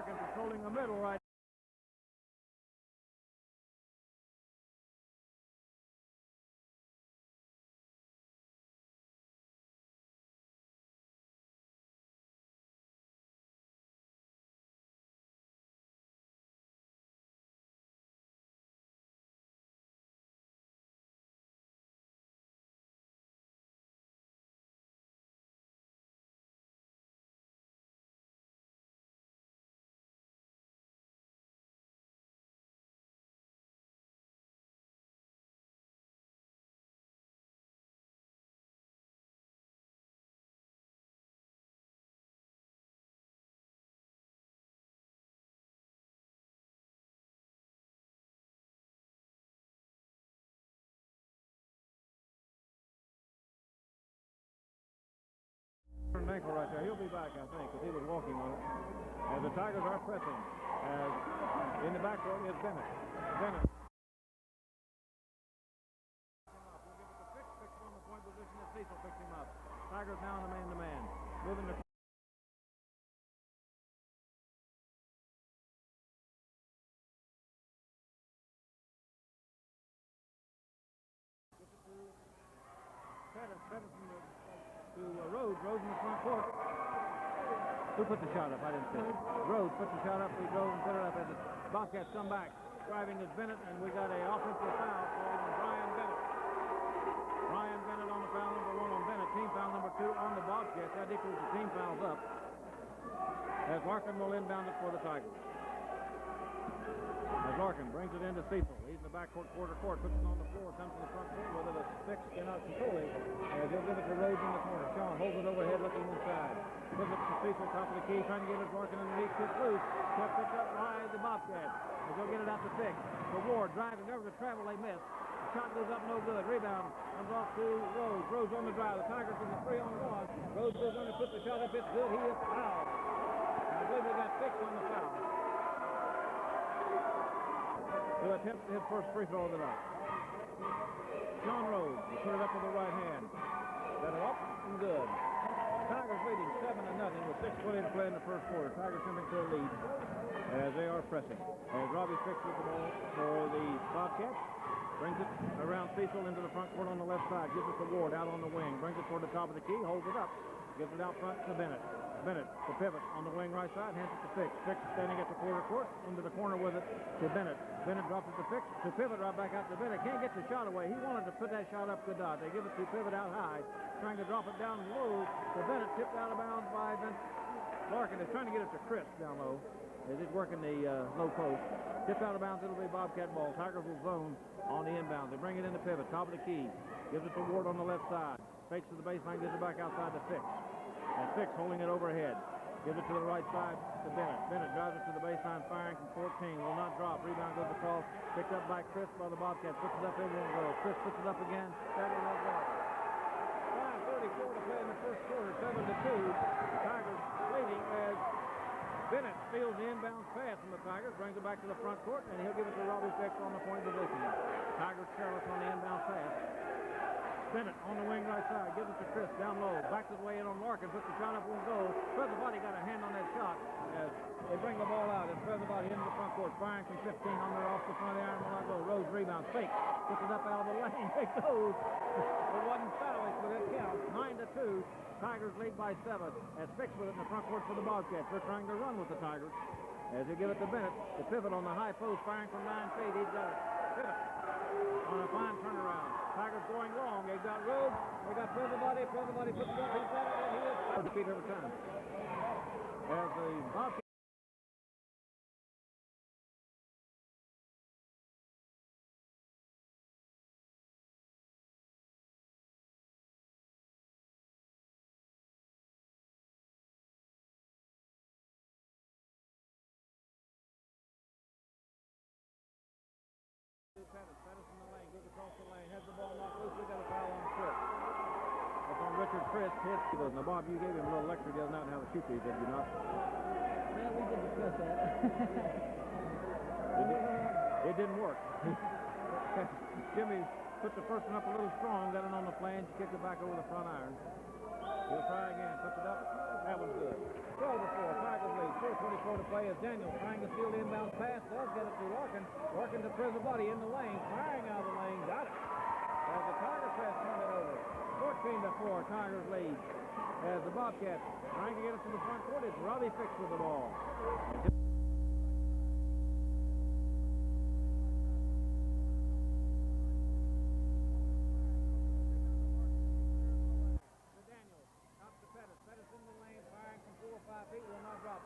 Larkin patrolling the middle right. Ankle right there. He'll be back, I think, because he was walking on it. As the Tigers are pressing. As in the back row is Bennett. Bennett. We'll give it to Fix. Fix on the point position as Cecil picks him up. Tigers now in the man-to-man. Moving the... Pettis to Rhodes. Rhodes in the front court. Who put the shot up? I didn't see it. Rhodes put the shot up. He drove and put it up as the Bobcats come back. Driving is Bennett, and we got an offensive foul called on Brian Bennett. Brian Bennett on the foul number 1 on Bennett. Team foul number 2 on the Bobcats. That equals the team fouls up. As Larkin will inbound it for the Tigers. As Larkin brings it into Cecil. He's in the backcourt, quarter court, puts it on the floor, comes to the front court, whether the Fix cannot control it. As he'll give it to Rhodes in the corner. Sean holds it overhead, looking inside. Gives it to Cecil, top of the key, trying to get it Larkin underneath, gets loose. Kept picked up by the Bobcats. As he'll get it out to Fix. The Ward driving over the travel, they miss. The shot goes up, no good. Rebound comes off to Rhodes. Rhodes on the drive. The Tigers in the 3-on-1. Rhodes goes on to put the shot up. It's good. He is fouled. I believe they got Fix on the foul. To attempt his first free throw of the night. John Rhodes will put it up with the right hand. Got it up and good. Tigers leading 7-0 with 6:20 to play in the first quarter. Tigers coming to a lead as they are pressing. As Robbie Fix with the ball for the Bobcats. Brings it around Cecil into the front court on the left side. Gives it to Ward out on the wing. Brings it toward the top of the key. Holds it up. Gives it out front to Bennett. Bennett, the pivot on the wing right side, hands it to Fix. Fix standing at the quarter court, into the corner with it to Bennett. Bennett drops it to Fix, to pivot right back out to Bennett. Can't get the shot away. He wanted to put that shot up, good dot. They give it to pivot out high, trying to drop it down low to Bennett, tipped out of bounds by Larkin. Is trying to get it to Chris down low. As he's working the low post. Tipped out of bounds, it'll be Bobcat ball. Tigers will zone on the inbound. They bring it in the pivot, top of the key. Gives it to Ward on the left side. Fakes to the baseline, gives it back outside to Fix. And Fix holding it overhead. Gives it to the right side to Bennett. Bennett drives it to the baseline, firing from 14. Will not drop. Rebound goes across. Picked up by Chris by the Bobcats. Puts it up, it won't go. Chris puts it up again. That will not go. 5:34 to play in the first quarter. 7-2. The Tigers leading as Bennett steals the inbound pass from the Tigers. Brings it back to the front court, and he'll give it to Robbie Fix on the point position. Tigers careless on the inbound pass. Bennett on the wing right side, gives it to Chris down low, backs his way in on Larkin, puts the shot up, won't go. Presabati got a hand on that shot as they bring the ball out, and Presabati into the front court, firing from 15 on there off the front of the iron, will not go. Rhodes rebound, fake, puts it up out of the lane, it goes. It wasn't foulish, but it counts. 9-2, Tigers lead by 7, as Fix with it in the front court for the Bobcats. They're trying to run with the Tigers, as they give it to Bennett, the pivot on the high post, firing from 9 feet, he's got it. Pivot on a fine turnaround. Tigers going long. They've got Rhodes. They got Presabati. Presabati puts it up. He's got it. And he is feet every time. As the Bobcats. Pettis in the lane, goes across the lane, has the ball knocked loose. We got a foul on Chris. That's on Richard Chris. Hits. He goes, now Bob, you gave him a little lecture the other night on how to shoot these, did you not? Well, we did discuss that. It didn't work. Put the first one up a little strong, got it on the flange, kicked it back over the front iron. He'll try again, puts it up. That one's good. 12-4, Tigers lead. 4:24 to play as Daniels trying to steal the inbound pass. Does get it to Larkin. Larkin to Prizzabody in the lane, firing out of the lane. Got it. As the Tiger press turned it over. 14-4, Tigers lead. As the Bobcats trying to get it to the front court, it's Robbie Fix with the ball.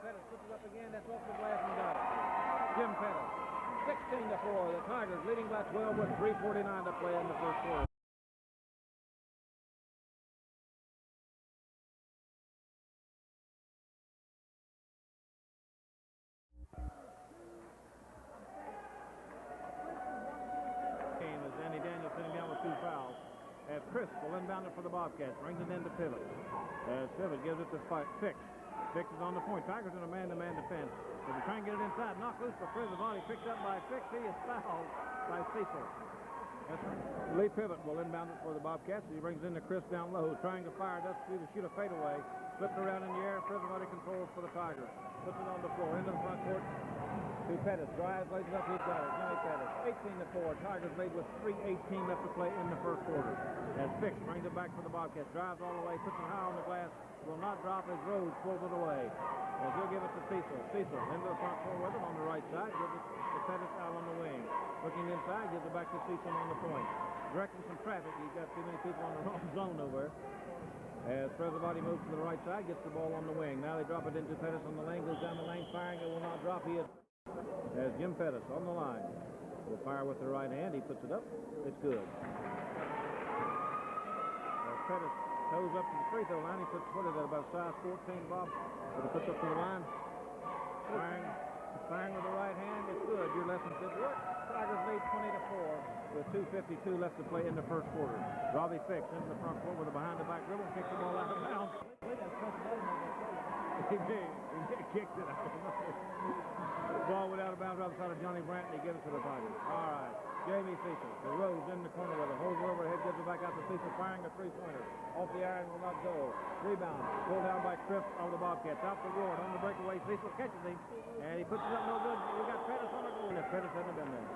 Pettis puts it up again. That's off the glass and got it. Jim Pettis. 16-4. The Tigers leading by 12 with 3:49 to play in the first quarter. Game is Danny Daniels sitting down with 2 fouls. As Chris will inbound it for the Bobcats. Brings it in to Pivot. As Pivot gives it to Fix. Fix is on the point. Tigers in a man-to-man defense. So they try and get it inside. Knock loose for Prizzabody. Picked up by Fix. He is fouled by Cecil. Lee Pivot will inbound it for the Bobcats. He brings in the Chris down low. Trying to fire. Does to shoot a fadeaway. Flipped around in the air. Prizzabody controls for the Tigers. Puts it on the floor. Into the front court. To Pettis. Drives. Lays it up. He's got it. Jimmy Pettis. 18-4. Tigers lead with 3:18 left to play in the first quarter. As Fix brings it back for the Bobcats. Drives all the way. Puts it high on the glass. Will not drop as Rhodes pulls it away. As he'll give it to Cecil. Cecil into the front court with it on the right side. Gives it to Pettis out on the wing. Looking inside, gives it back to Cecil on the point. Directing some traffic. He's got too many people on the wrong zone over. As Prizzabody moves to the right side, gets the ball on the wing. Now they drop it into Pettis on the lane. Goes down the lane, firing. It will not drop. He is as Jim Pettis on the line. Will fire with the right hand. He puts it up. It's good. As Pettis toes up to the free throw line. He puts foot at about size 14, Bob. But he puts up to the line. Firing with the right hand. It's good. Your lesson said work. Tigers lead 20-4 with 2:52 left to play in the first quarter. Robbie Fix into the front court with a behind-the-back dribble. Kicks the ball out of bounds. He kicked it out. The ball went out of bounds right beside of Johnny Brantley. He gives it to the Tigers. All right. Jamie Cecil. The Rhodes in the corner with it. Holds it overhead. Gives it back out to Cecil. Firing a three-pointer. Off the iron. Will not go. Rebound. Pulled down by Crip of the Bobcats. Out the Ward. On the breakaway. Cecil catches him. And he puts it up no good. We got Pettis on the goal. And Pettis hadn't been there.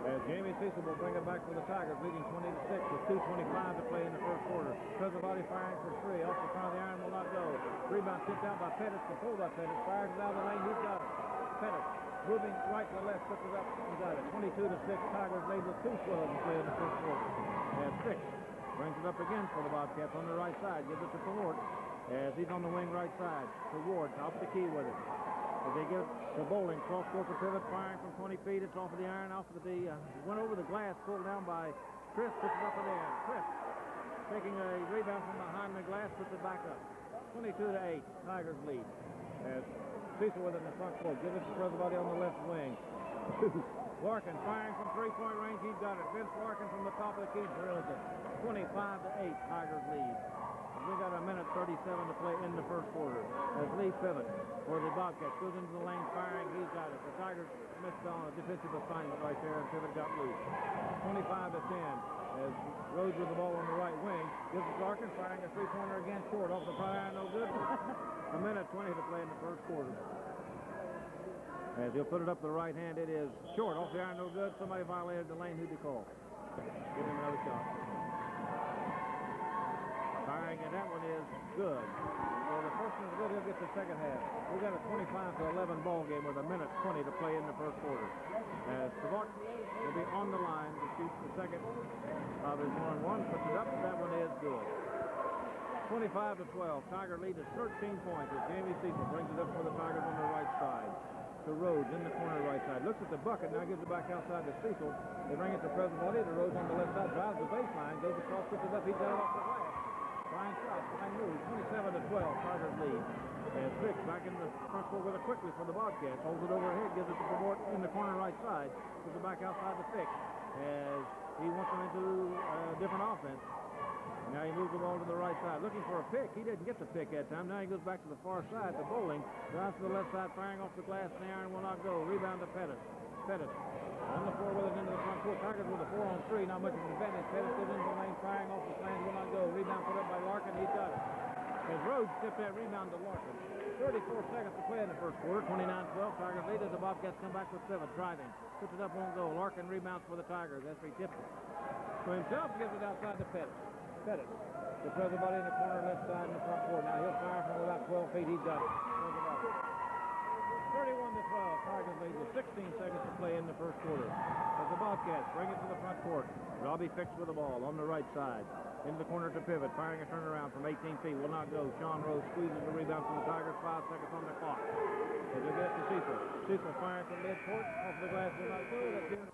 As Jamie Cecil will bring it back for the Tigers, leading 20-6 with 2:25 to play in the first quarter. Prizzabody firing for 3. Off the front of the iron will not go. Rebound tipped out by Pettis. Controlled by Pettis. Fires it out of the lane. He's got it. Pettis moving right to left. Puts it up. He got it. 22-6. Tigers lead with 2:12 to play in the first quarter. And Fix brings it up again for the Bobcats on the right side. Gives it to Ward as he's on the wing right side. To Ward. Top of the key with it. As they give to Bowling, cross court for Pivot, firing from 20 feet. It's off of the iron, off of the went over the glass, pulled down by Chris, puts it up in the air. Chris taking a rebound from behind the glass, puts it back up. 22-8, Tigers lead. As Cecil with it in the front court, gives it to Prizzabody on the left wing. Larkin firing from three-point range, he's got it. Vince Larkin from the top of the key drills it. 25-8, Tigers lead. We got a minute 37 to play in the first quarter. As Lee Pivot for the Bobcats goes into the lane firing, he's got it. The Tigers missed on a defensive assignment right there, and Pivot got loose. 25-10 as Rhodes with the ball on the right wing. Gives it to Larkin, firing a three-pointer again, short off the front iron, no good. A minute 20 to play in the first quarter. As he'll put it up the right hand, it is short off the iron, no good. Somebody violated the lane. Who'd they call? Give him another shot. Firing, and that one is good. So the first one is good. He'll get the second half. We got a 25-11 ball game with a minute 20 to play in the first quarter. As Savart will be on the line to shoot the second. There's 1-1. Puts it up. That one is good. 25-12. Tiger lead is 13 points as Jamie Cecil brings it up for the Tigers on the right side. To Rhodes in the corner right side. Looks at the bucket. Now gives it back outside to Cecil. They bring it to Prizzabody. To Rhodes on the left side. Drives the baseline. Goes across. Puts it up. He's got it off the glass. Fine shot, fine move. 27-12, Tigers lead. And Fix back in the front court with it quickly for the Bobcats. Holds it overhead, gives it to Pavort in the corner right side. Puts it back outside to Fix as he wants them into a different offense. Now he moves the ball to the right side. Looking for a pick. He didn't get the pick that time. Now he goes back to the far side to Bowling. Drives to the left side, firing off the glass. And the iron will not go. Rebound to Pettis. Pettis. On the floor with it into the front court. Tigers with a 4-on-3. Not much of an advantage. Pettis goes into the lane, firing off the slants. Will not go. Rebound put up by Larkin. He got it. As Rhodes tipped that rebound to Larkin. 34 seconds to play in the first quarter. 29-12. Tigers lead as the Bobcats come back with pivot. Driving. Puts it up, won't go. Larkin rebounds for the Tigers. That's he tipped it. So himself gives it outside to Pettis. Pettis. The President in the corner, left side in the front court. Now he'll fire from about 12 feet. He's got it. 31-12. Tigers lead with 16 seconds to play in the first quarter. As the Bobcats bring it to the front court. Robbie Fix with the ball on the right side. Into the corner to pivot. Firing a turnaround from 18 feet. Will not go. Sean Rose squeezes the rebound from the Tigers. 5 seconds on the clock. As they get to Cecil. Cecil firing from mid-court. Off the glass. Will not go. That's here.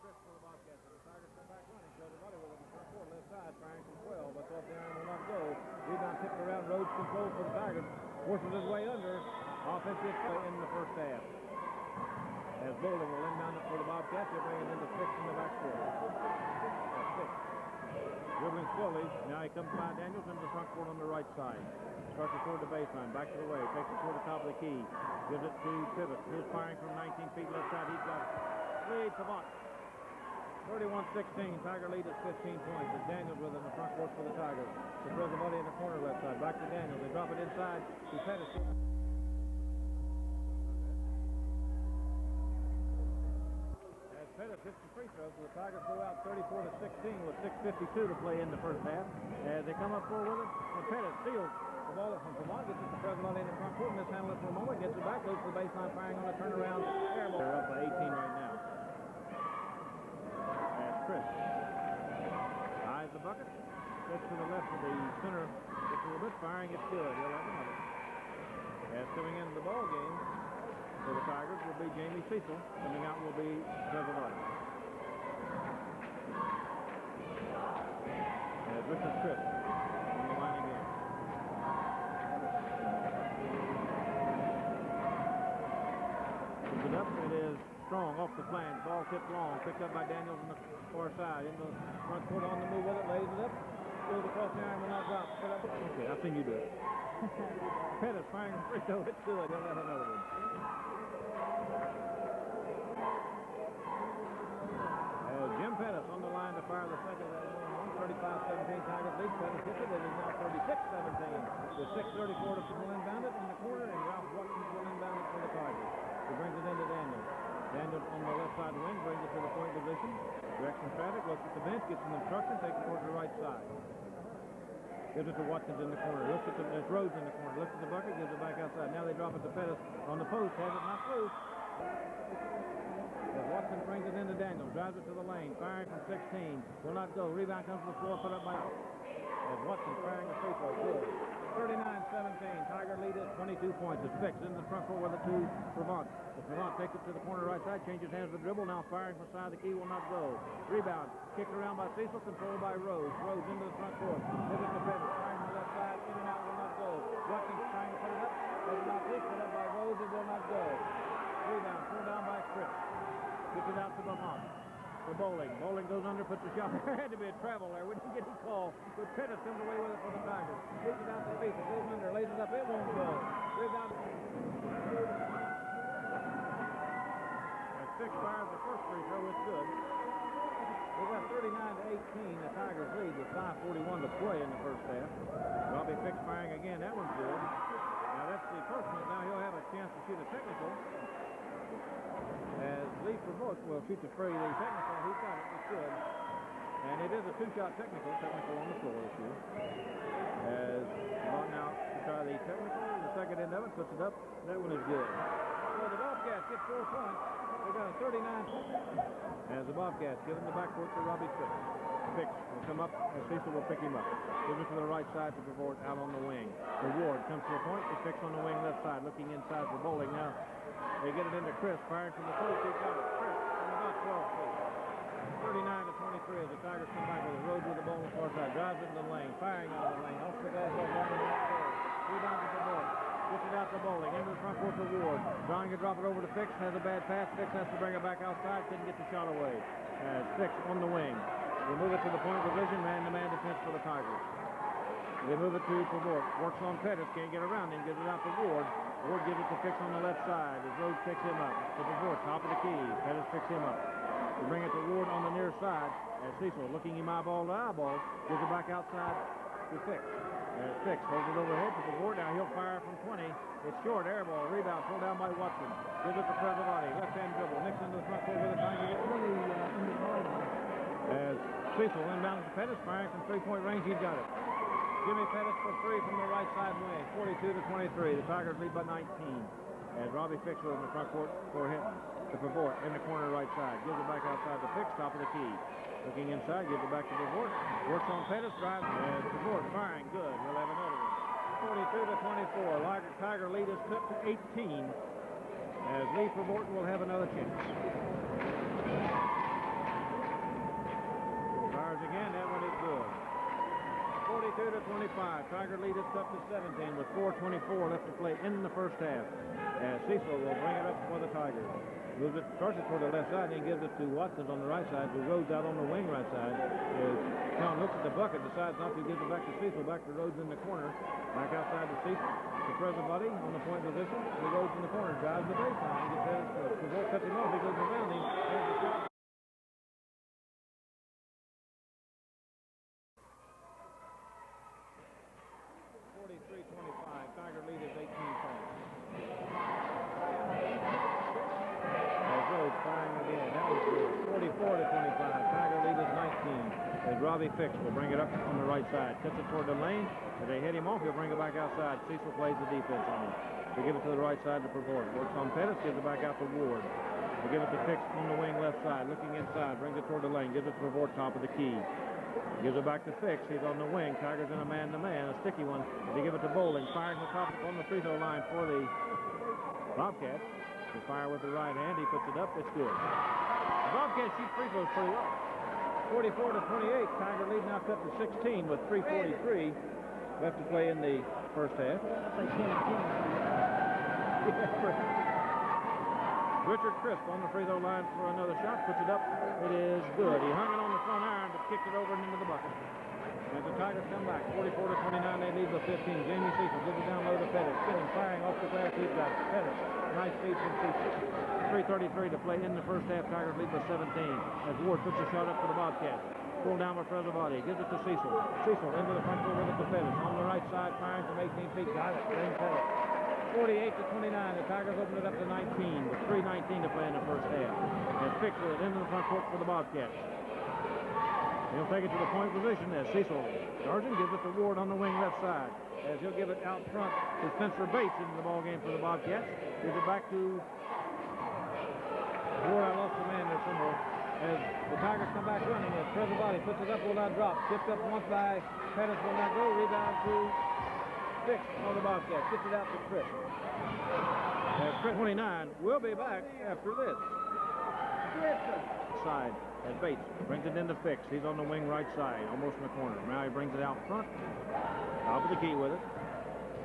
Chris for the Bobcats. The Tigers come back running. Joe DeBuddy with it in the front court, left side, firing from 12. But off the iron will not go. Rebound tipped around. Rhodes control for the Tigers. Forces his way under. Offensive play in the first half. As Bowling will inbound it for the Bobcats. He'll bring it into Fix in the backcourt. That's Fix. Dribbling slowly. Now he comes by Daniels into the front court on the right side. Starts it toward the baseline. Back to the way. Takes it toward the top of the key. Gives it to Pivot. Who's firing from 19 feet left side. He's got it. Lead Savant. 31-16. Tiger lead at 15 points. As Daniels with it in the front court for the Tigers. The President in the corner left side. Back to Daniels. They drop it inside to Pettis. As Pettis hits the free throw, so the Tigers go out 34-16 with 6:52 to play in the first half. As they come up forward with it, and Pettis steals the ball from Savant. Gets it to President in the front court. Mishandles it for a moment. Gets it back. Goes to the baseline, firing on a turnaround. Air ball. They're up by 18 right now. Chris eyes the bucket, gets to the left of the center, gets a little bit, firing, it's good. He'll have another. As coming into the ball game for the Tigers will be Jamie Cecil. Coming out will be President. As Richard Chris on the line again. Puts it up, it is Strong off the flange, ball tipped long, picked up by Daniels on the far side, into the front court on the move with it, lays it up, goes across the iron, will not drop. Okay, I've seen you do it. Pettis firing free throw, it's good, he'll have another one. Jim Pettis on the line to fire the second of that one. 35-17 Tigers lead. Pettis hits it, it is now 36-17. With 6:34 to inbound it in the corner, and Ralph Watkins will inbound it for the Tigers. He brings it into Daniels. Daniels on the left side wing, brings it to the point position. Direction traffic, looks at the bench, gets an instruction, takes it towards the right side. Gives it to Watkins in the corner. Looks at the Rhodes in the corner. Looks at the bucket, gives it back outside. Now they drop it to Pettis on the post. Has it not loose. As Watkins brings it into Daniels. Drives it to the lane. Firing from 16. Will not go. Rebound comes to the floor. Put up by... As Watkins firing the free throw. Good. 39-17. Tiger lead at 22 points. It's Fix into the front court with it to Savant. Savant takes it to the corner right side. Changes hands to the dribble. Now firing from side of the key. Will not go. Rebound. Kicked around by Cecil. Controlled by Rhodes. Rhodes into the front court. Pivot to Pettis. Firing from the left side. In and out. Will not go. Watkins trying to put it up. Does not reach. Put up by Rhodes. It will not go. Rebound. Thrown down by Chris. Gets it out to Vermont. For Bowling. Bowling goes under, puts a shot. There had to be a travel there. We didn't get his call. But Pettis comes away with it for the Tigers. Takes it out to the feet. It goes under, lays it up. It won't go. Rebound. As Fix fires the first free throw, it's good. We got 39-18. The Tigers lead with 5:41 to play in the first half. Robbie Fix firing again. That one's good. Now that's the first one. Now he'll have a chance to shoot a technical. As Lee Provokes will shoot the free, the technical, he's got it, it's good. And it is a two-shot technical on the floor this year. As Vaughn now to try the technical, the second end of it, puts it up, that one is good. So the Bobcats get 4 points. They got a 39 as the Bobcats give him the backcourt to Robbie Fix. Fix will come up as Cecil will pick him up. Gives it to the right side to Pavort out on the wing. The Ward comes to the point. The Fix on the wing left side looking inside for bowling. Now they get it into Chris firing from the post. He got it. Chris from about 12 feet. 39 to 23 as the Tigers come back with a road with the ball on the far side. Drives into the lane. Firing out of the lane. Off the glass off down the left side. Rebound to Pavort. Gets it out to bowling. Into the front court to Ward. Trying to drop it over to Fix. Has a bad pass. Fix has to bring it back outside. Couldn't get the shot away. As Fix on the wing. They move it to the point position. Man-to-man defense for the Tigers. They move it to Pavort. Works on Pettis. Can't get around him. Gives it out to Ward. Ward gives it to Fix on the left side. As Rhodes picks him up. To Pavort. Top of the key. Pettis picks him up. They bring it to Ward on the near side. As Cecil looking him eyeball to eyeball. Gives it back outside to Fix. Fix holds it overhead to Pavort. Now he'll fire from 20. It's short. Air ball. Rebound. Pulled down by Watson. Gives it to Preservati. Left-hand dribble. Nixon to the front court with a time to get 20. As Cecil inbounds to Pettis, firing from three-point range, he's got it. Jimmy Pettis for three from the right side wing, 42 to 23. The Tigers lead by 19. As Robbie Fix was in the front court for Hinton. To Pavort in the corner right side. Gives it back outside to Fix, top of the key. Looking inside, gives it back to Pavort. Works on Pettis, drives. And Pavort firing good. He'll have another one. 42 to 24. Tiger lead is cut to 18. As Lee Pavort will have another chance. Again, that one is good. 42 to 25. Tiger lead is up to 17 with 4:24 left to play in the first half. As Cecil will bring it up for the Tigers. Moves it, starts it toward the left side, then gives it to Watkins on the right side, who Rhodes out on the wing right side. As John looks at the bucket, decides not to give it back to Cecil, back to Rhodes in the corner. Back outside to Cecil. To Preservati on the point position. He Rhodes in the corner, drives the baseline. Gets Pavort cuts him off. He goes around him. Has the shot. 43-25. Tiger lead is 18 points. As Rhodes firing again. That was good. 44 to 25. Tiger lead is 19. As Robbie Fix will bring it up on the right side. Cuts it toward the lane. As they hit him off, he'll bring it back outside. Cecil plays the defense on him. They give it to the right side to Pavort. Works on Pettis. Gives it back out to Ward. They give it to Fix on the wing left side. Looking inside. Brings it toward the lane. Gives it to Pavort, top of the key. Gives it back to Fix. He's on the wing. Tigers in a man-to-man, a sticky one. They give it to Bowling. Firing the top on the free throw line for the Bobcats. They fire with the right hand. He puts it up. It's good. The Bobcats shoot free throws pretty well. 44 to 28. Tiger lead now cut to 16 with 3:43 left to play in the first half. Richard Crisp on the free throw line for another shot. Puts it up. It is good. He hung it on the front iron, but kicked it over and into the bucket. As the Tigers come back, 44 to 29, they lead by 15. Jamie Cecil gives it down low to Pettis. Spinning, firing off the glass. He's got it. Pettis. Nice feed from Cecil. 3:33 to play in the first half. Tigers lead by 17. As Ward puts a shot up for the Bobcats. Pulled down by Preservati. Gives it to Cecil. Cecil into the front court with it to Pettis. On the right side, firing from 18 feet. Got it. Then Pettis. 48 to 29. The Tigers open it up to 19 with 3:19 to play in the first half. And Fix with it into the front court for the Bobcats. He'll take it to the point position as Cecil Sargent gives it to Ward on the wing left side. As he'll give it out front to Spencer Bates into the ball game for the Bobcats. Gives it back to Ward. I lost the man there somewhere. As the Tigers come back running, as Preservati puts it up, will not drop. Tipped up once by Pettis, will not go. Rebound to Fix on the Bobcats. Gets it out to Chris. Chris 29 will be back after this. Side as Bates brings it into Fix. He's on the wing right side, almost in the corner. Now he brings it out front. Top of the key with it.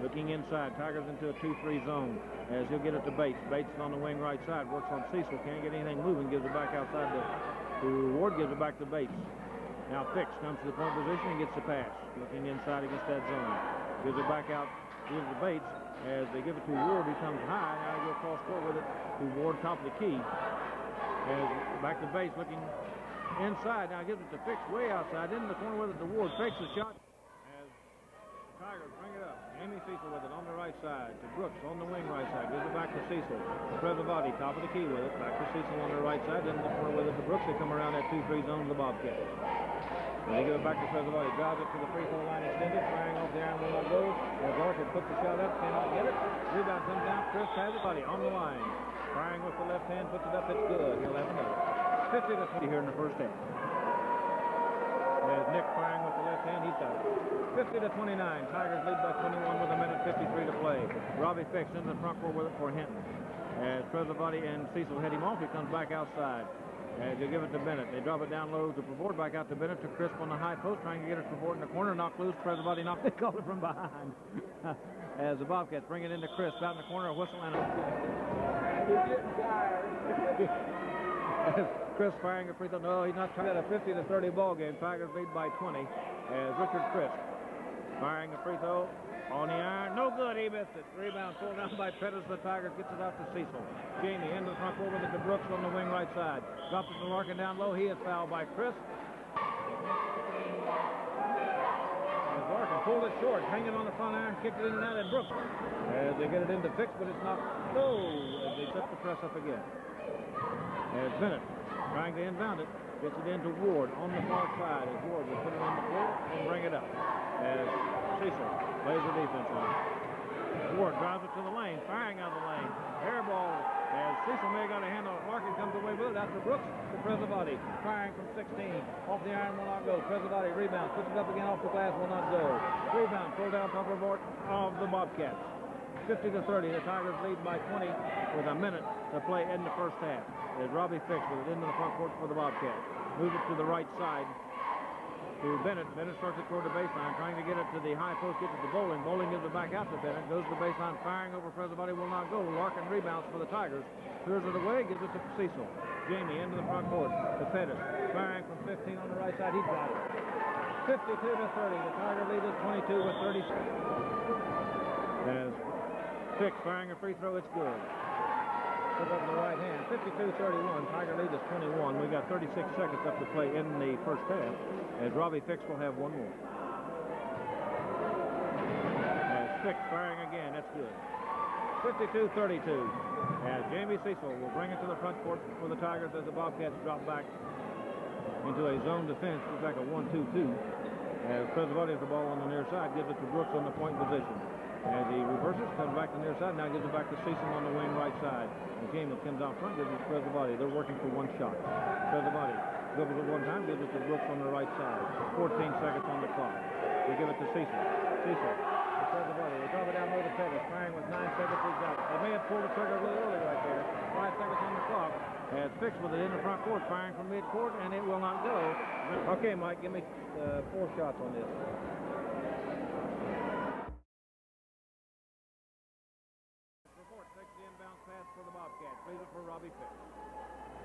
Looking inside. Tigers into a 2-3 zone as he'll get it to Bates. Bates is on the wing right side. Works on Cecil. Can't get anything moving. Gives it back outside to Ward. Gives it back to Bates. Now Fix comes to the point position and gets the pass. Looking inside against that zone. Gives it back out. Gives it to Bates. As they give it to Ward, he comes high. Now he goes cross court with it to Ward, top of the key. As back to Bates looking inside. Now gives it to Fix way outside. In the corner with it to Ward. Fakes the shot. As the Tigers bring it up. Amy Cecil with it on the right side. To Brooks on the wing right side. Gives it back to Cecil. Preservati, top of the key with it. Back to Cecil on the right side. In the corner with it to Brooks. They come around that 2-3 zone of the Bobcats. They give it back to Trezevati. Drives it to the free throw line extended. Firing off the iron will not go. As Larkin puts the shot up, cannot get it. Rebound comes down. Chris has it. On the line. Firing with the left hand, puts it up. It's good. He'll have another. 50 to 20 here in the first half. There's Nick firing with the left hand. He's got it. 50 to 29. Tigers lead by 21 with a minute 53 to play. Robbie Fix into the front court with it for Hinton. As Trezevati and Cecil head him off, he comes back outside. As you give it to Bennett. They drop it down low to Pavort, back out to Bennett, to Crisp on the high post, trying to get it to Pavort in the corner, knocked loose. Trezevati knocked it, called it from behind. As the Bobcats bring it into Crisp, out in the corner, a whistle and a... He's getting tired. As Crisp firing a free throw. No, he's not trying to 50 to 30 ball game. Tigers lead by 20. As Richard Crisp firing a free throw on the iron. No good. He missed it. Rebound pulled down by Pettis. The Tigers gets it out to Cecil. Jamie into the front court with it to Brooks on the wing right side. Drops it to Larkin down low. He is fouled by Crisp. As Larkin pulled it short, hanging on the front iron, kicked it in and out, and Brooks. As they get it into Fix, but it's not. No. As they set the press up again. As Bennett trying to inbound it, gets it into Ward on the far side. As Ward will put it on the floor and bring it up. As Cecil plays the defense on it. Ward drives it to the lane, firing out of the lane. Air ball as Cecil may have got a handle. Larkin comes away with it after Brooks to Trezevati. Firing from 16. Off the iron will not go. Trezevati rebounds, puts it up again off the glass, will not go. Rebound pulled down top of the Bobcats. 50 to 30. The Tigers lead by 20 with a minute to play in the first half. There's Robbie Fix with it into the front court for the Bobcats. Moves it to the right side to Bennett. Bennett starts it toward the baseline, trying to get it to the high post, gets it to Bowling. Bowling gives it back out to Bennett. Goes to the baseline, firing over Trezevati, will not go. Larkin rebounds for the Tigers. Clears it away, gives it to Cecil. Jamie into the front court to Pettis. Firing from 15 on the right side. He's got it. 52 to 30. The Tiger lead is 22 with 36. As Fix firing a free throw, it's good. Put up in the right hand. 52-31. Tiger lead is 21. We got 36 seconds left to play in the first half. As Robbie Fix will have one more. As Fix firing again. That's good. 52-32. As Jamie Cecil will bring it to the front court for the Tigers as the Bobcats drop back into a zone defense. It's like a 1-2-2. As Trezevati has the ball on the near side, gives it to Brooks on the point position. As he reverses, comes back to the near side, now gives it back to Cecil on the wing right side. The game comes out front, gives it to Trezevati. They're working for one shot. Trezevati dribbles it one time, gives it to Brooks on the right side. 14 seconds on the clock. They give it to Cecil. Cecil to Trezevati. They drop it down low to Pettis. Firing with 9 seconds, he's got it. They may have pulled the trigger a little early right there. 5 seconds on the clock. As Fix with it in the front court, firing from mid-court, and it will not go. Okay, Mike, give me 4 shots on this. For the Bobcats, leaves it for Robbie Fix.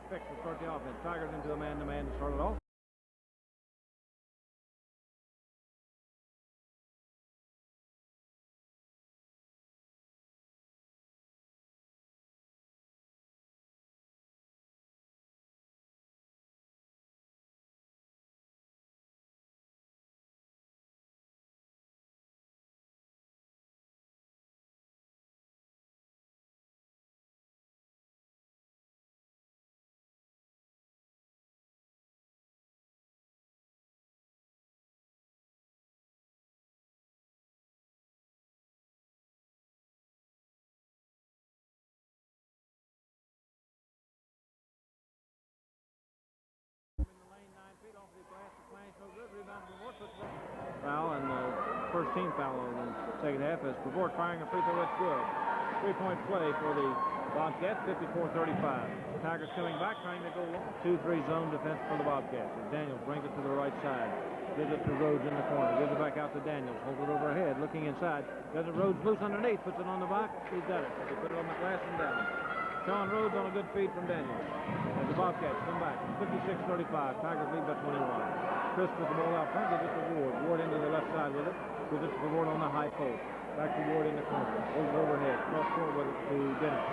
Fix will start the offense. Tigers into a man-to-man to start it off. Foul, and the first team foul in the second half as Pavort firing a free throw. That's good. 3-point play for the Bobcats, 54-35. Tigers coming back, trying to go 2-3 zone defense for the Bobcats. As Daniels brings it to the right side. Gives it to Rhodes in the corner. Gives it back out to Daniels. Holds it overhead, looking inside. Does it Rhodes loose underneath, puts it on the box. He's got it. They put it on the glass and down. Sean Rhodes on a good feed from Daniels. As the Bobcats come back, 56-35. Tigers lead by 21. Chris with the ball out front, gives it to Ward. Ward into the left side with it. Gives it to Ward on the high post. Back to Ward in the corner. Holds it overhead. Cross court with it to Bennett.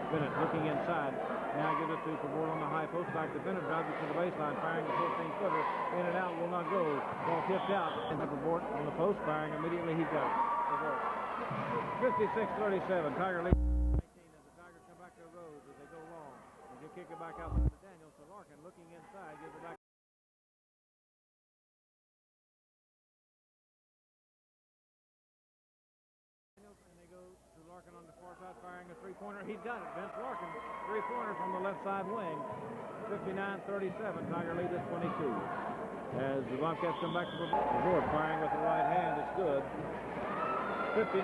Bennett looking inside. Now gives it to Ward on the high post. Back to Bennett. Drives it to the baseline. Firing the 14-footer. In and out. Will not go. Ball tipped out. And Ward on the post. Firing immediately. He got it. 56-37. Tiger lead. Kick it back out to Daniels to Larkin, looking inside, gives it back three-pointer. He's got it. Vince Larkin, three-pointer from the left side wing. 59-37. Tiger lead is 22. As the Bobcats come back to the board, firing with the right hand. It's good. 59-38.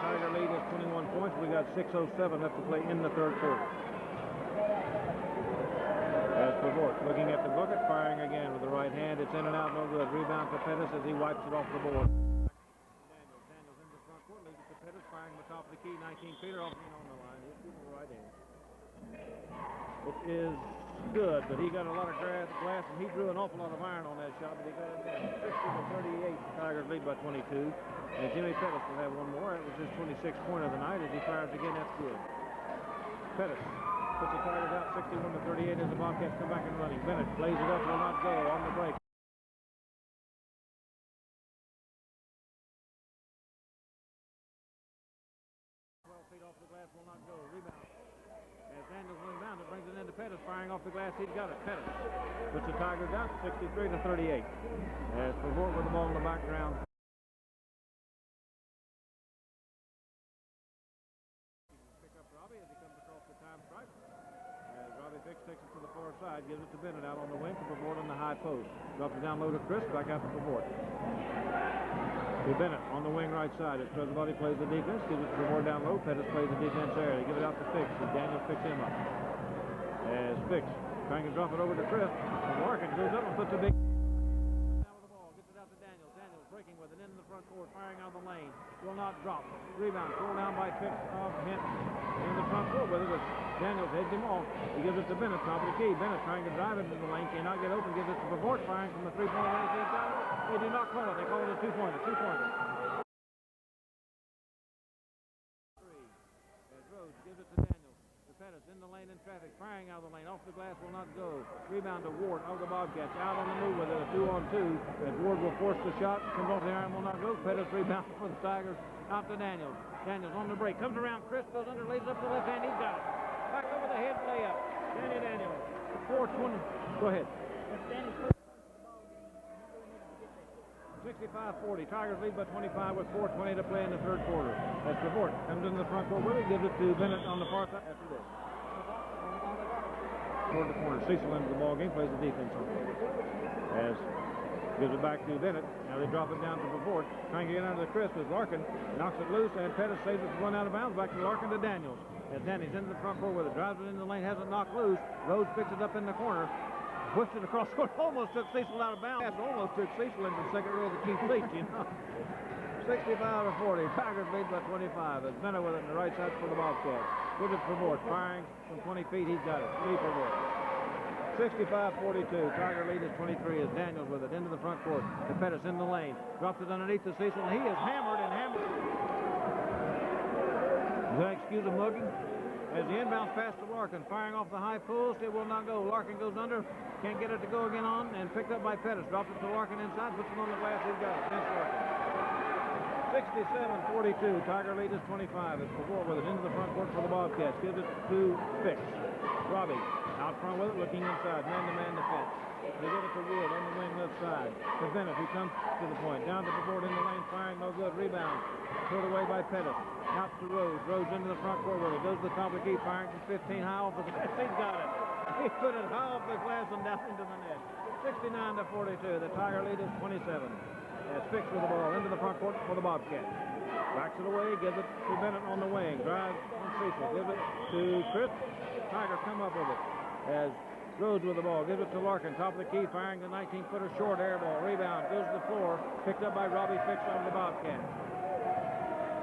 Tiger lead is 21 points. We got 6:07 left to play in the third quarter. As Pavort looking at the bucket, firing again with the right hand. It's in and out, no good. Rebound to Pettis as he wipes it off the board. Daniels in the front court, leaves it to Pettis, firing the top of the key, 19-feet off on the line. He's shooting the right hand. It is good, but he got a lot of glass, and he drew an awful lot of iron on that shot, but he got it down. 60-38, Tigers lead by 22. And Jimmy Pettis will have one more. It was his 26th point of the night. As he fires again, that's good. Pettis puts the Tigers out 61-38 as the Bobcats come back and running. Bennett plays it up, will not go on the break. 12 feet off the glass, will not go. Rebound. As Daniels inbound, it brings it into Pettis, firing off the glass. He's got it. Pettis puts the Tigers out 63-38. As Pavort with the ball in the background. Pick up Robbie as he comes across the time stripe. As Robbie Fix takes it to the far side, gives it to Bennett out on the wing to Pavort on the high post. Drops it down low to Chris, back out to Pavort. To Bennett on the wing right side as Presbody plays the defense, gives it to Pavort down low. Pettis plays the defense there. They give it out to Fix, and Daniels picks him up. As Fix trying to drop it over to Chris, and Larkin goes up and puts a big down with the ball, gets it out to Daniels. Daniels breaking with it into the front court, firing out of the lane. Will not drop. Rebound, pulled down by Fix of Hinton. In the front court with it, as Daniels heads him off. He gives it to Bennett, top of the key. Bennett trying to drive into the lane, cannot get open, gives it to Pavort, firing from the three-point range. They do not call it. They call it a two-pointer. Two-pointer. As Rhodes gives it to Daniels. To Pettis in the lane in traffic, firing out of the lane. Off the glass, will not go. Rebound to Ward of the Bobcats. Out on the move with it, a 2-on-2. As Ward will force the shot, comes off the iron, will not go. Pettis rebound for the Tigers. Out to Daniels. Daniels on the break. Comes around. Chris goes under, lays up the left hand. He's got it. Back over the head layup. Danny Daniels. 4:20. Go ahead. 65-40. Tigers lead by 25 with 4:20 to play in the third quarter. As Pavort comes into the front court with it, gives it to Bennett on the far side after this. Toward the corner. Cecil into the ball game, plays the defense on it. As gives it back to Bennett. Now they drop it down to Pavort. Trying to get under the crisp as Larkin knocks it loose, and Pettis saves it to run out of bounds. Back to Larkin to Daniels. As Danny's into the front court with it, drives it into the lane, has it knocked loose. Rhodes picks it up in the corner. Pushed it across court, almost took Cecil out of bounds. Almost took Cecil into the second row of the key fleet, you know. 65-40. Tigers lead by 25. As Bennett with it on the right side for the Bobcats. Gives it to Pavort, firing from 20 feet. He's got it. Three Pavort. 65-42. Tiger lead is 23 as Daniels with it into the front court. To Pettis in the lane. Drops it underneath to Cecil, and he is hammered and hammered. Does that excuse a mugging? As the inbounds pass to Larkin, firing off the high post, it will not go. Larkin goes under, can't get it to go again on, and picked up by Pettis. Drops it to Larkin inside, puts it on the glass, he's got it. Vince Larkin. 67-42, Tiger lead is 25. It's Pavort with it into the front court for the Bobcats. Gives it to Fix. Robbie out front with it, looking inside, man-to-man defense. They give it to Wood on the wing left side. To Bennett, who comes to the point. Down to Pavort in the lane, firing, no good. Rebound. Put away by Pettis. Out to Rhodes. Rhodes into the front court with it. Goes to the top of the key, firing from 15 high off the glass. He's got it. He put it high off the glass and down into the net. 69-42. The Tiger lead is 27. As Fix with the ball into the front court for the Bobcats. Backs it away, gives it to Bennett on the wing. Drives on Cecil. Gives it to Chris. Tigers come up with it. As Rhodes with the ball, gives it to Larkin, top of the key, firing the 19-footer short air ball. Rebound, goes to the floor, picked up by Robbie Fix on the Bobcat.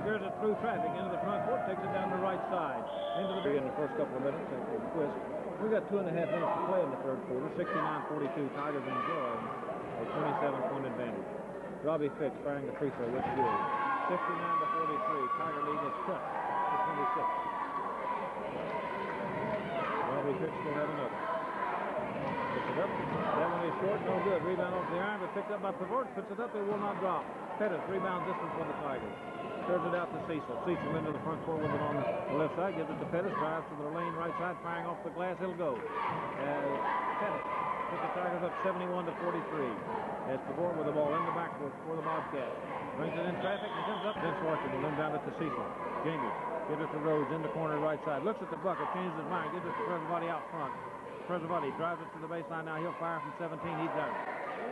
Clears it through traffic into the front court, takes it down the right side. Into the in the first couple of minutes, after the twist. We've got 2.5 minutes to play in the third quarter. 69-42, Tigers enjoy a 27-point advantage. Robbie Fix firing the free throw, which is good. 69-43, Tiger lead is cut to 26. Robbie Fix still have another. Puts it up. That one is short, no good. Rebound off the iron, but picked up by Pavort. Puts it up, it will not drop. Pettis, rebound distance for the Tigers. Serves it out to Cecil. Cecil into the front court with it on the left side. Gives it to Pettis. Drives to the lane right side, firing off the glass. He'll go. Pettis puts the Tigers up 71-43. As Pavort with the ball in the backcourt for the Bobcats. Brings it in traffic and comes up. Vince Larkin will then down it to Cecil. Jamie Gives it to Rhodes in the corner right side. Looks at the bucket, changes his mind, gives it to Presavati out front. Presavati drives it to the baseline now. He'll fire from 17. He's got it.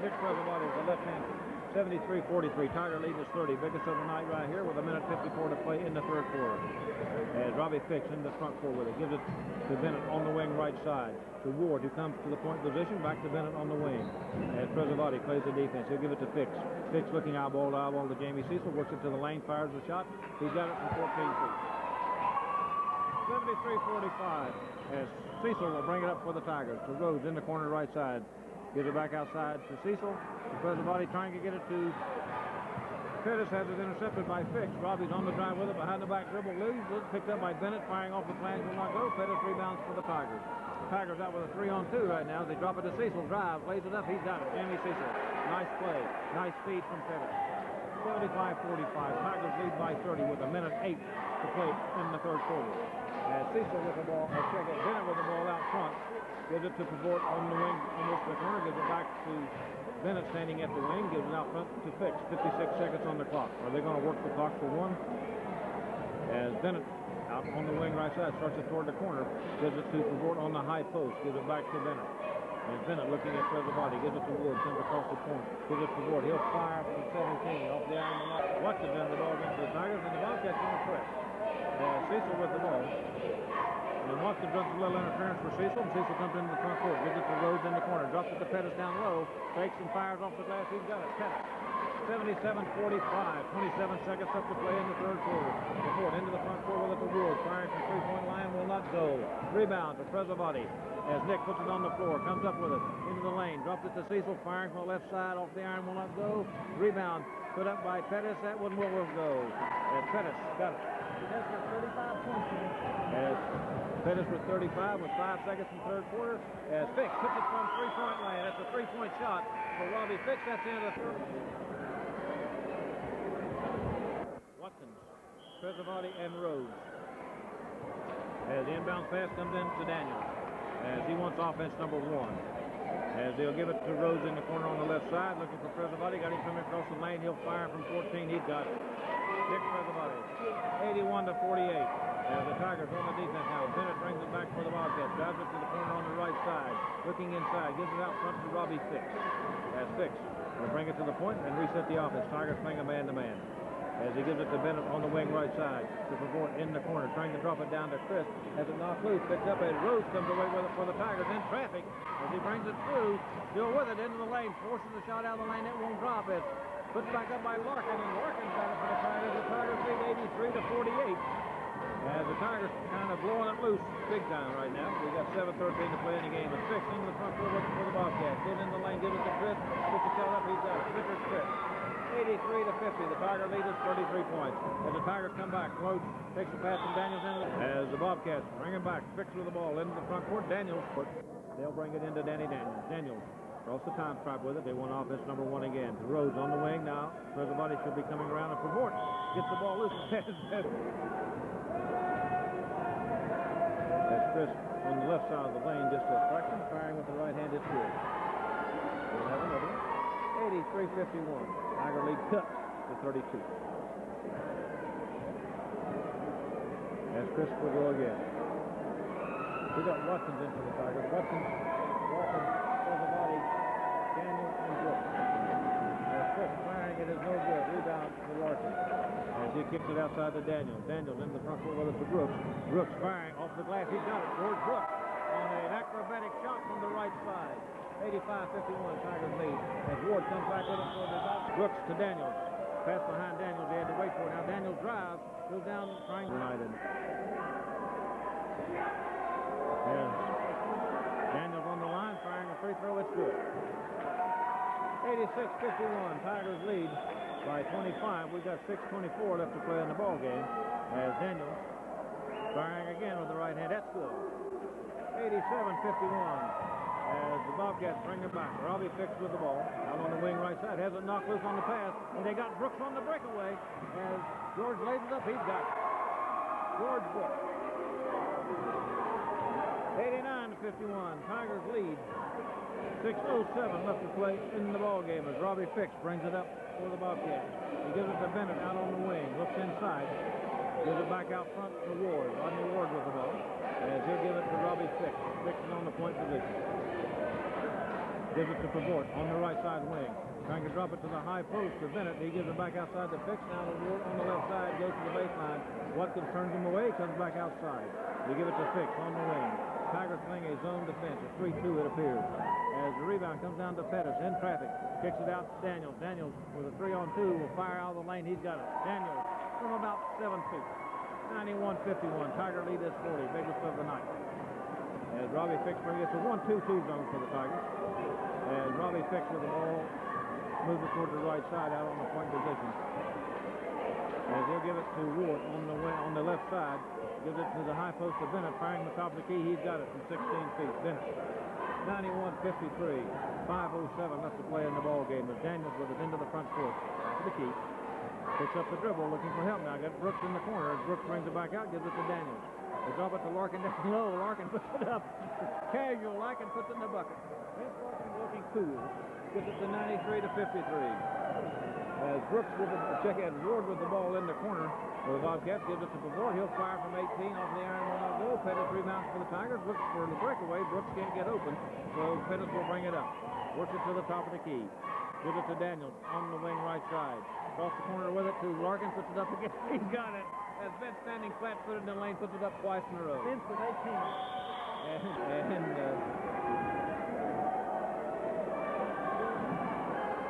Nick Presavati is the left hand. 73-43. Tiger lead is 30. Biggest of the night right here with 1:54 to play in the third quarter. As Robbie Fix in the front court with it. Gives it to Bennett on the wing right side. To Ward, who comes to the point position. Back to Bennett on the wing. As Presavati plays the defense. He'll give it to Fix. Fix looking eyeball to eyeball to Jamie Cecil. Works it to the lane. Fires the shot. He's got it from 14 feet. 73-45. As Cecil will bring it up for the Tigers. To Rhodes in the corner right side. Gives it back outside to Cecil. Presavati trying to get it to Pettis. Has it intercepted by Fix. Robbie's on the drive with it. Behind the back dribble loose. Picked up by Bennett. Firing off the flange will not go. Pettis rebounds for the Tigers. Tigers out with a 3-on-2 right now. They drop it to Cecil. Drive. Lays it up. He's got it. Jamie Cecil. Nice play. Nice feed from Pettis. 75-45. Tigers lead by 30 with 1:08 to play in the third quarter. As Cecil with the ball. Bennett with the ball out front. Gives it to Pavort on the wing, almost the corner. Gives it back to Bennett standing at the wing. Gives it out front to Fix. 56 seconds on the clock. Are they going to work the clock for one? As Bennett out on the wing right side starts it toward the corner. Gives it to Pavort on the high post. Gives it back to Bennett. And Bennett looking at Presavati. Gives it to Ward. Sends across the point. Gives it to Ward. He'll fire from 17 off the iron. Watson down the ball against the Tigers, and the Bobcats on the press. Cecil with the ball. And Watson runs a little interference for Cecil, and Cecil comes into the front court. Gives it to Rhodes in the corner. Drops it to Pettis down low. Takes and fires off the glass. He's got it. Pettis. 77-45. 27 seconds up to play in the third quarter. Pavort into the front court with it to Ward. Firing from three-point line will not go. Rebound to Presavati. As Nick puts it on the floor. Comes up with it into the lane. Drops it to Cecil. Firing from the left side off the iron will not go. Rebound put up by Pettis. That one will go. As Pettis got it. That's for 35 points. As Pettis with 35 with 5 seconds in the third quarter. As Fix puts it from three-point line. That's a three-point shot for Robbie Fix. That's the end of the third. Watson, Presavati, and Rhodes. As the inbound pass comes in to Daniels. As he wants offense number one. As they'll give it to Rhodes in the corner on the left side. Looking for Presavati. Got him coming across the lane. He'll fire from 14. He's got it. Nick Presavati. 81-48. As the Tigers on the defense now. Bennett brings it back for the Bobcats. Drives it to the corner on the right side. Looking inside. Gives it out front to Robbie Fix. As Fix will bring it to the point and reset the offense. Tigers playing a man-to-man. As he gives it to Bennett on the wing right side. To Pavort in the corner. Trying to drop it down to Chris. As it knocked loose. Picked up as Rhodes comes away with it for the Tigers in traffic. As he brings it through. Still with it into the lane. Forces the shot out of the lane. It won't drop it. Puts back up by Larkin. And Larkin's got it for the Tigers. The Tigers lead 83-48. As the Tigers kind of blowing it loose big time right now. We got 7:13 to play in the game. And Fix into the front court looking for the Bobcats. Goes in the lane, gives it to Chris. Puts the shot up, he's got it. Clippers Chris. 83-50. The Tiger lead is 33 points. As the Tigers come back, Rhodes takes the pass from Daniels in. As the Bobcats bring him back. Fix with the ball into the front court. Daniels. They'll bring it into Danny Daniels. Daniels across the time stripe with it. They want offense number one again. To Rhodes on the wing now. Presavati should be coming around. And Pavort gets the ball loose. As Chris on the left side of the lane, just a fraction, firing with the right hand, it's good. We'll have another one. 83-51. Tiger lead cut to 32. As Chris will go again. We got Watson's into the Tigers. Watson, Walker, Presavati, Daniel, and Brooks. As Chris firing, it is no good. Rebound to Larkin. As he kicks it outside to Daniels. Daniels in the front court with it for Brooks. Brooks firing off the glass. He's got it. George Brooks on an acrobatic shot from the right side. 85-51, Tigers lead. As Ward comes back with it for the Brooks to Daniels. Pass behind Daniels. They had to wait for it. Now Daniels drives. Goes down trying. United. Yes. Daniels on the line firing a free throw. It's good. 86-51. Tigers lead by 25. We've got 6:24 left to play in the ball game. As Daniels firing again with the right hand. That's good. 87-51. As the Bobcats bring it back. Robbie Fix with the ball. Out on the wing right side. Has it knocked loose on the pass. And they got Brooks on the breakaway. As George lays it up, he's got it. George Brooks. 89-51. Tigers lead. 6:07 left to play in the ball game as Robbie Fix brings it up for the Bobcats. He gives it to Bennett out on the wing. Looks inside. Gives it back out front to Ward. Rodney Ward with the ball. As he'll give it to Robbie Fix. Fix is on the point position. Gives it to Pavort on the right side wing. Trying to drop it to the high post to Bennett. He gives it back outside to Fix. Now to Ward on the left side. Goes to the baseline. Watkins turns him away. Comes back outside. They give it to Fix on the wing. Tigers playing a zone defense. A 3-2 it appears. As the rebound comes down to Pettis in traffic. Kicks it out to Daniels. Daniels with a 3-on-2 will fire out of the lane. He's got it. Daniels from about 7 feet. 91-51. Tiger lead is 40. Biggest of the night. As Robbie Fix brings it to 1-2-2 zone for the Tigers. As Robbie Fix with the ball moves it toward the right side out on the point position. As he'll give it to Ward on the left side. Gives it to the high post to Bennett, firing the top of the key. He's got it from 16 feet. Bennett. 91-53. 5:07 left to play in the ball game. As Daniels with it into the front court to the key. Picks up the dribble, looking for help now. Got Brooks in the corner. As Brooks brings it back out, gives it to Daniels. They drop it to Larkin down low. Larkin puts it up. Casual. Larkin puts it in the bucket. Vince Larkin looking cool. Gives it to 93-53. As Brooks with the check out Ward with the ball in the corner for the Bobcats. Gives it to Pavort. He'll fire from 18 off the iron will not go. Pettis rebounds for the Tigers. Looks for the breakaway. Brooks can't get open, so Pettis will bring it up. Works it to the top of the key. Gives it to Daniels on the wing right side. Across the corner with it to Larkin. Puts it up again. He's got it. As Vince standing flat-footed in the lane, puts it up twice in a row. Vince with 18.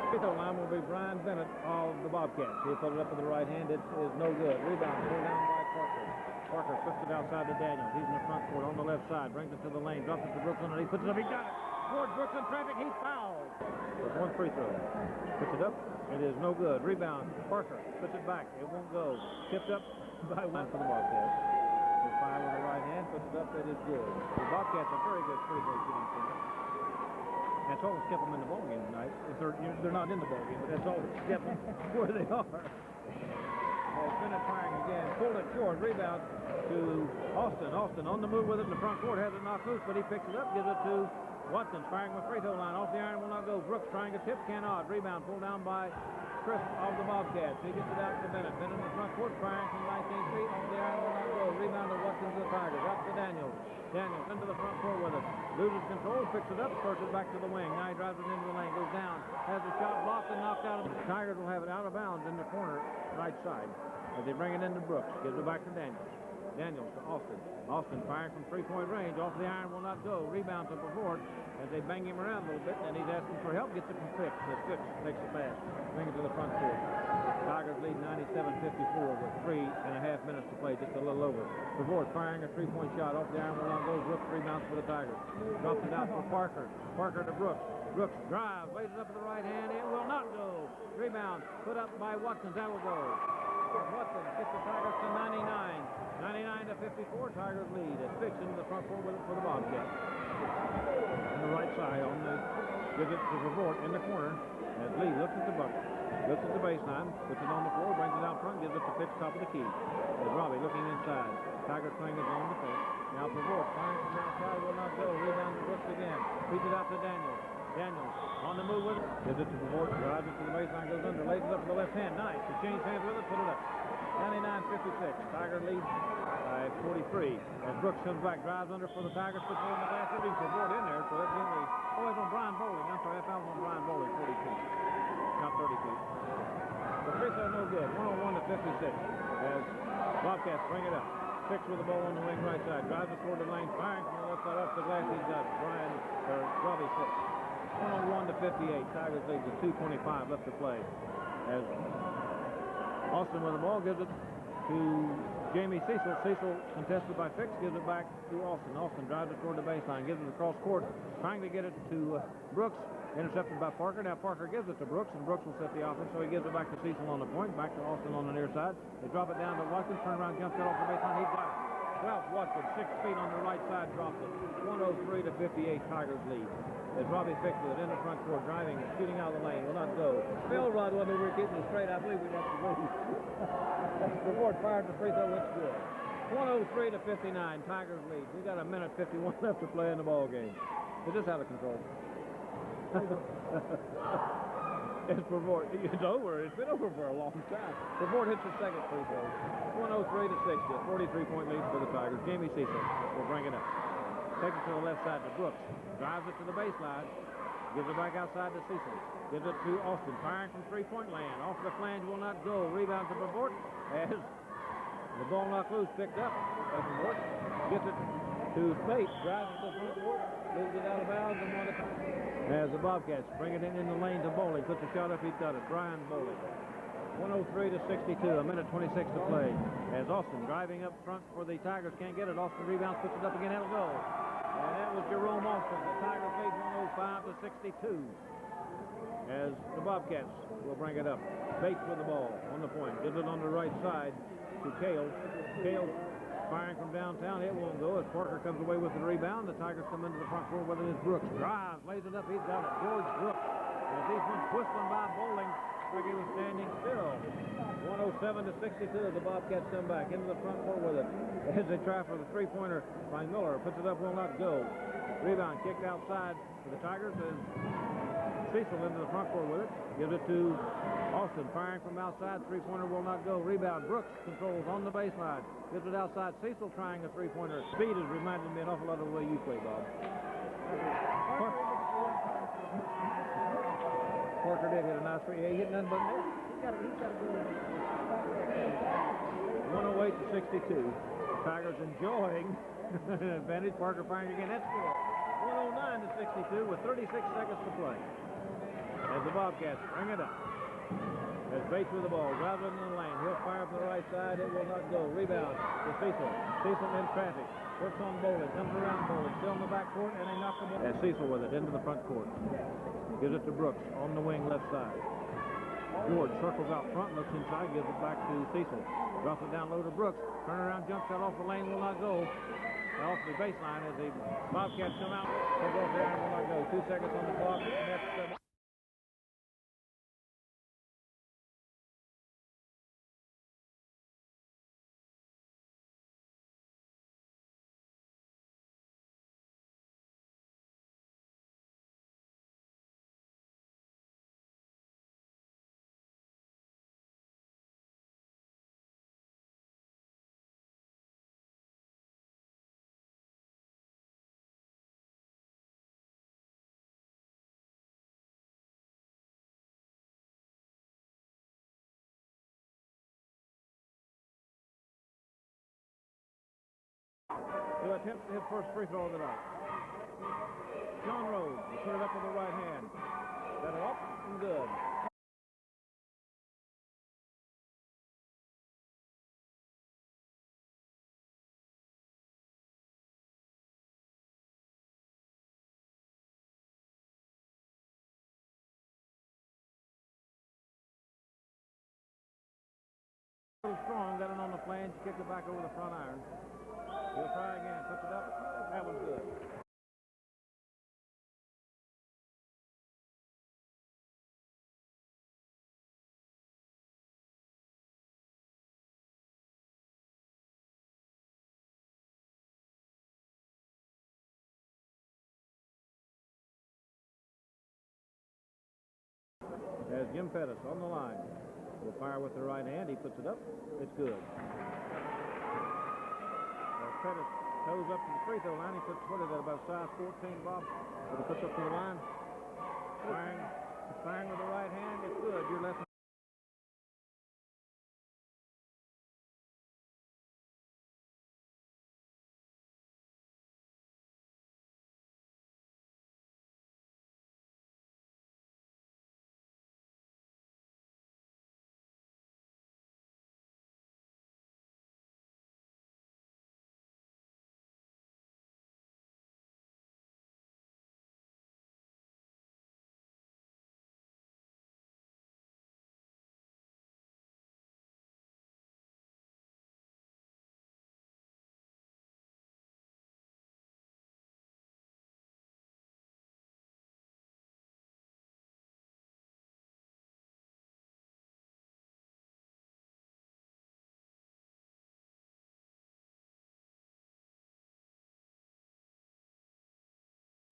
Free throw line will be Brian Bennett of the Bobcats. He'll put it up with the right hand. It is no good. Rebound pulled down by Parker. Parker flips it outside to Daniels. He's in the front court on the left side. Brings it to the lane. Drops it to Brooks underneath. Puts it up. He got it. Ward Brooks in traffic. He's fouled. With one free throw. Puts it up. It is no good. Rebound. Parker puts it back. It won't go. Tipped up by one for the Bobcats. He'll fire with the right hand. Puts it up. It is good. The Bobcats are very good free throw shooting team. That's all that's kept them in the ballgame tonight. If they're not in the ballgame, but that's all that's kept them where they are. As Bennett firing again, pulled it short, rebound to Austin. Austin on the move with it in the front court, has it knocked loose, but he picks it up, gives it to Watkins, firing with free throw line. Off the iron will not go. Brooks trying to tip, cannot. Rebound pulled down by Chris of the Bobcats. He gets it out to Bennett. Bennett in the front court, firing from 19 feet. Off the iron will not go. Rebound to Watkins of the Tigers. Up to Daniels. Daniels into the front court with it. Loses control, picks it up, spurts it back to the wing. Now he drives it into the lane, goes down, has the shot blocked and knocked out. The Tigers will have it out of bounds in the corner, right side. As they bring it into Brooks, gives it back to Daniels. Daniels to Austin. Austin firing from three-point range. Off the iron will not go. Rebound to Pavort as they bang him around a little bit, and he's asking for help. Gets it from Fix. Fix takes the pass. Bring it to the front court. Tigers lead 97-54 with 3.5 minutes to play, just a little over. Pavort firing a three-point shot. Off the iron will not go. Brooks rebounds for the Tigers. Drops it out for Parker. Parker to Brooks. Brooks drives, lays it up with the right hand. It will not go. Rebound put up by Watkins. That will go. Watkins gets the Tigers to 99. 99-54. Tigers lead. It's fixed into the front court with it for the Bobcats. On the right side, gives it to Pavort in the corner. As Lee looks at the bucket. Looks at the baseline, puts it on the floor, brings it out front, gives it to Fix, top of the key. As Robbie looking inside. Tigers playing his own defense. Now Pavort firing from the outside, will not go. Rebound to Brooks again. Feeds it out to Daniels. Daniels on the move with it. Gives it to Pavort, drives it to the baseline, goes under, lays it up with the left hand. Nice. He changed hands with it, put it up. 99-56. Tiger lead by 43. As Brooks comes back, drives under for the Tigers, puts it in the basket. He's Pavort in there, so evidently. Oh, it's on Brian Bowling. I'm sorry, that foul was on Brian Bowling, 42. Not 32. The free throw no good. 101-56. As Bobcats bring it up. Fix with the ball on the wing right side. Drives it toward the lane. Firing from the left side off the glass. He's got Robbie Fix. 101-58. Tigers lead to 2:25 left to play. As Austin with the ball gives it to Jamie Cecil. Cecil contested by Fix. Gives it back to Austin. Austin drives it toward the baseline. Gives it across court. Trying to get it to Brooks. Intercepted by Parker. Now Parker gives it to Brooks, and Brooks will set the offense, so he gives it back to Cecil on the point, back to Austin on the near side. They drop it down to Watkins, turn around, jump shot off the baseline. He's got it. Ralph Watkins, 6 feet on the right side, dropped it. 103-58, Tigers lead. As Robbie Fix with it in the front court, driving, shooting out of the lane, will not go. Phil Rod, when we were keeping it straight, I believe we'd have to lose. The Ward fired the free throw, it's good. 103-59, Tigers lead. We got 1:51 left to play in the ball game. It's just out of control. It's Pavort. It's over. It's been over for a long time. Pavort hits the second free throw. 103 to 60. A 43-point lead for the Tigers. Jamie Cecil will bring it up. Takes it to the left side to Brooks. Drives it to the baseline. Gives it back outside to Cecil. Gives it to Austin. Firing from three-point land. Off the flange will not go. Rebound to Pavort as the ball knocked loose. Picked up by Pavort. Gets it to Space. Drives it to the front court. Moves it out of bounds and one as the Bobcats bring it in the lane to Bowling. Puts a shot up, he's got it. Brian Bowling. 103 to 62, a minute 26 to play. As Austin driving up front for the Tigers, can't get it. Austin rebounds, puts it up again, it'll go. And that was Jerome Austin. The Tigers lead 105 to 62. As the Bobcats will bring it up. Bates with the ball on the point. Gives it on the right side to Kale. Kale firing from downtown, it won't go as Parker comes away with the rebound. The Tigers come into the front court with it as Brooks. Drives, lays it up, he's got it. George Brooks. As he's been whistling by Bowling, like he was standing still. 107 to 62 as the Bobcats come back into the front court with it. As they try for the three-pointer by Miller. Puts it up, will not go. Rebound kicked outside for the Tigers as Cecil into the front court with it. Gives it to Austin, firing from outside. Three-pointer will not go. Rebound. Brooks controls on the baseline. Gives it outside. Cecil trying a three-pointer. Speed has reminded me an awful lot of the way you play, Bob. Parker did hit a nice three. He hit nothing but net. He's got to go. 108 to 62. Tigers enjoying an advantage. Parker firing again. That's good. 109 to 62 with 36 seconds to play. As the Bobcats bring it up. As Bates with the ball, drives it in the lane. He'll fire from the right side. It will not go. Rebound to Cecil. Cecil in traffic. Works on Bowling. Comes around Bowling. Still in the back court, and they knock the ball. As Cecil with it into the front court. Gives it to Brooks on the wing left side. George circles out front, looks inside, gives it back to Cecil. Drops it down low to Brooks. Turn around, jump shot off the lane, will not go. Off the baseline as the Bobcats come out. Comes off there and will not go. 2 seconds on the clock. That's to attempt his first free throw of the night. John Rhodes will put it up with the right hand. Got it up and good. A little strong, got it on the flange, kicked it back over the front iron. He'll try again, puts it up. That was good. As Jim Pettis on the line. Will fire with the right hand. He puts it up. It's good. As Pettis toes up to the free throw line, he puts it at about size 14, Bob. But he puts up to the line. Firing with the right hand. It's good. Your left.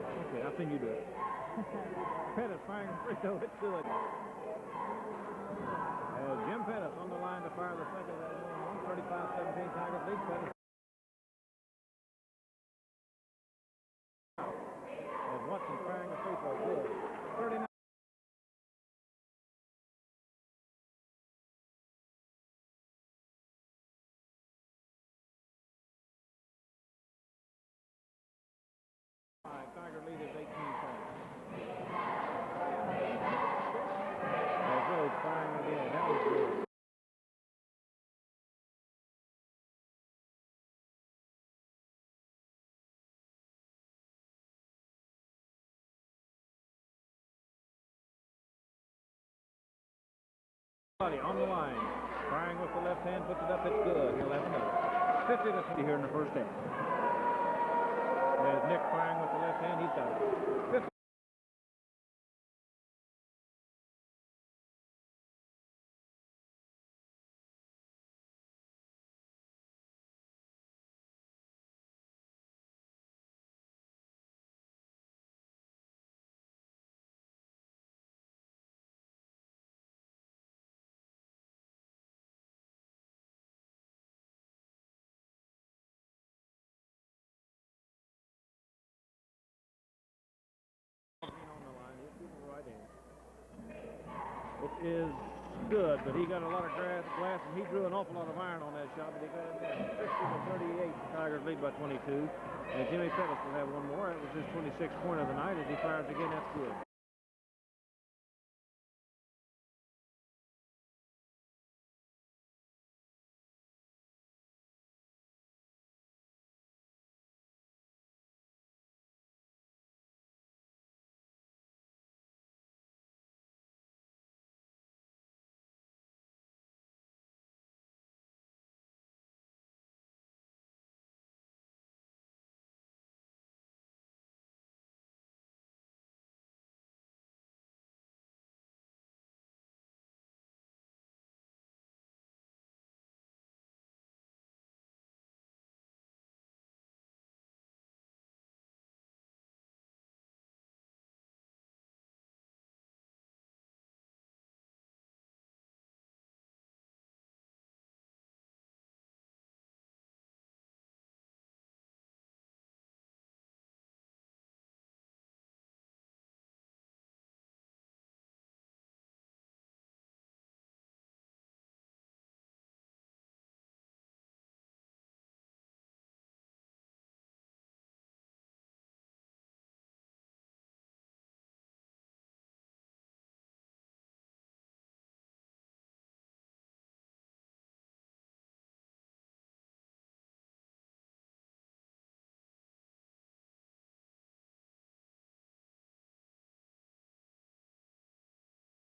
Okay, I've seen you do it. Pettis firing free throw. It's good. As Jim Pettis on the line to fire the second of that one, 35-17 Tigers lead. Pettis. As Watson firing a free throw, good. 39. Tiger lead is 18 points. As Rhodes firing again. That was good. On the line, firing with the left hand, puts it up, it's good. He'll have another. 50-20 here in the first half. There's Nick firing with the left hand, he's got it. 50. It is good, but he got a lot of glass, and he drew an awful lot of iron on that shot, but he got it down. 60-38, Tigers lead by 22. And Jimmy Pettis will have one more. That was his 26th point of the night. As he fires again, that's good.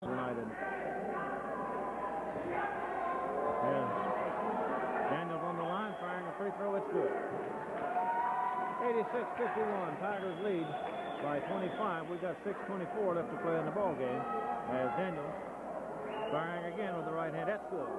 United. Yes. Daniels on the line, firing a free throw. It's good. 86-51. Tigers lead by 25. We've got 6:24 left to play in the ball game. As Daniels firing again with the right hand. That's good.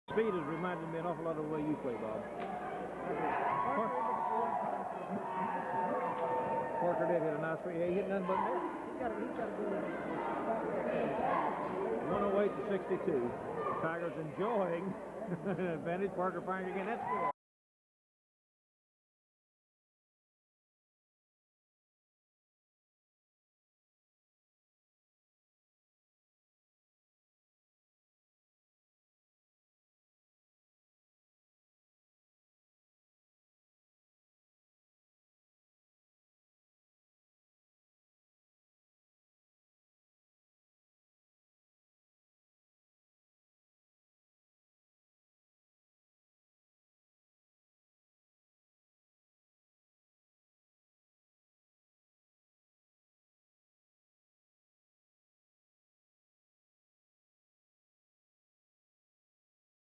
Speed has reminded me an awful lot of the way you play, Bob. Parker did hit a nice free. He hit nothing but net. 108 to 62. Tigers enjoying an advantage. Parker firing again. That's good.